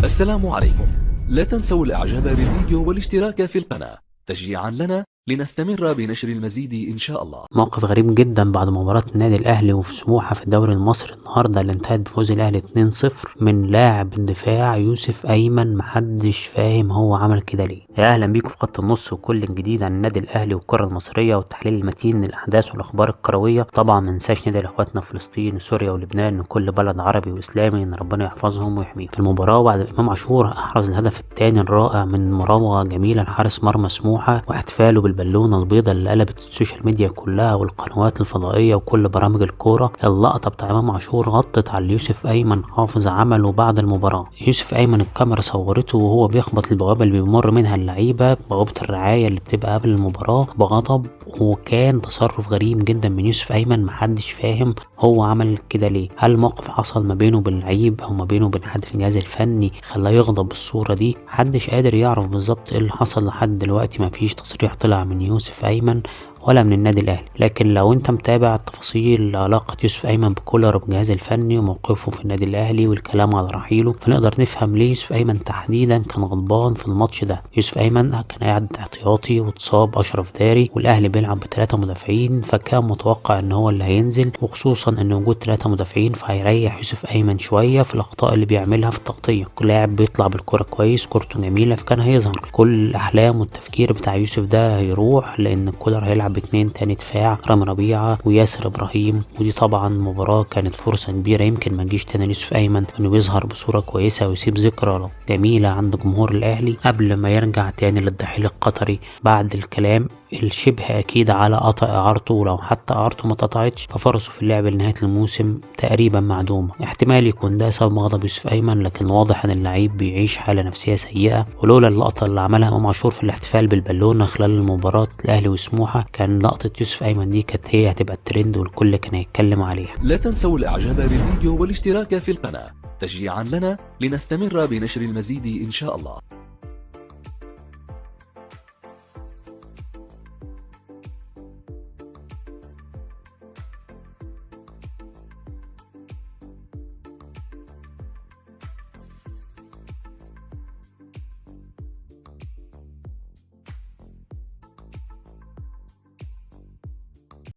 السلام عليكم. لا تنسوا الاعجاب بالفيديو والاشتراك في القناة تشجيعا لنا لنستمر بنشر المزيد إن شاء الله. موقف غريب جدا بعد مباراة النادي الأهلي وفي سموحة في الدوري المصري النهارده اللي انتهت بفوز الأهلي 2-0 من لاعب الدفاع يوسف أيمن. محدش فاهم هو عمل كده ليه. يا أهلا بيكم في خط النص وكل جديد عن النادي الأهلي والكرة المصرية والتحليل المتين للأحداث والأخبار الكروية. طبعا منساش ندعي لإخواتنا في فلسطين وسوريا ولبنان وكل بلد عربي وإسلامي إن ربنا يحفظهم ويحميهم. في المباراة بعد إمام عاشور أحرز الهدف الثاني الرائع من مراوغة جميلة لحارس مرمى سموحة واحتفاله بالبالونة البيضاء اللي قلبت السوشيال ميديا كلها والقنوات الفضائية وكل برامج الكورة. اللقطة بتاع إمام عاشور غطت على يوسف أيمن حافظ عمله بعد المباراة. يوسف أيمن الكاميرا صورته وهو بيخبط البوابة اللي بيمر منها اللعيبة، بوابة الرعاية اللي بتبقى قبل المباراة، بغضب. وكان تصرف غريب جدا من يوسف أيمن، محدش فاهم هو عمل كده ليه. هل الموقف حصل ما بينه وبين اللعيب او ما بينه وبين حد في الجهاز الفني خلاه يغضب بالصورة دي؟ محدش قادر يعرف بالظبط ايه اللي حصل لحد دلوقتي. مفيش تصريح طلع من يوسف أيمن ولا من النادي الاهلي. لكن لو انت متابع تفاصيل علاقة يوسف ايمن بكولر وبالجهاز الفني وموقفه في النادي الاهلي والكلام على رحيله، فنقدر نفهم ليه يوسف ايمن تحديدا كان غضبان في الماتش ده. يوسف ايمن كان قاعد احتياطي واتصاب اشرف داري والاهلي بيلعب ب3 مدافعين، فكان متوقع ان هو اللي هينزل، وخصوصا ان وجود 3 مدافعين فهيريح يوسف ايمن شوية في الاخطاء اللي بيعملها في التغطية. كل لاعب بيطلع بالكرة كويس، كورته جميلة، فكان هيظهر. كل الاحلام والتفكير بتاع يوسف ده هيروح لان كولر هيلعب ب2 تاني دفاع، رامي ربيعة وياسر ابراهيم. ودي طبعا مباراة كانت فرصة كبيرة يمكن ما تجيش تاني ليوسف ايمن انه يظهر بصورة كويسة ويسيب ذكرى جميلة عند جمهور الاهلي قبل ما يرجع تاني للضحيل القطري بعد الكلام الشبه اكيد على قطع اعارته، ولو حتى اعارته ما اتقطعتش ففرصه في اللعب لنهاية الموسم تقريبا معدومة. احتمال يكون ده سبب غضب يوسف ايمن، لكن واضح ان اللعيب بيعيش حالة نفسية سيئة. ولولا اللقطة اللي عملها امام عاشور في الاحتفال بالبالونة خلال المباراة الاهلي وسموحة، كان لقطة يوسف ايمن دي كانت هي هتبقى الترند والكل كان هيتكلم عليها. لا تنسوا الاعجاب بالفيديو والاشتراك في القناة تشجيعا لنا لنستمر بنشر المزيد إن شاء الله.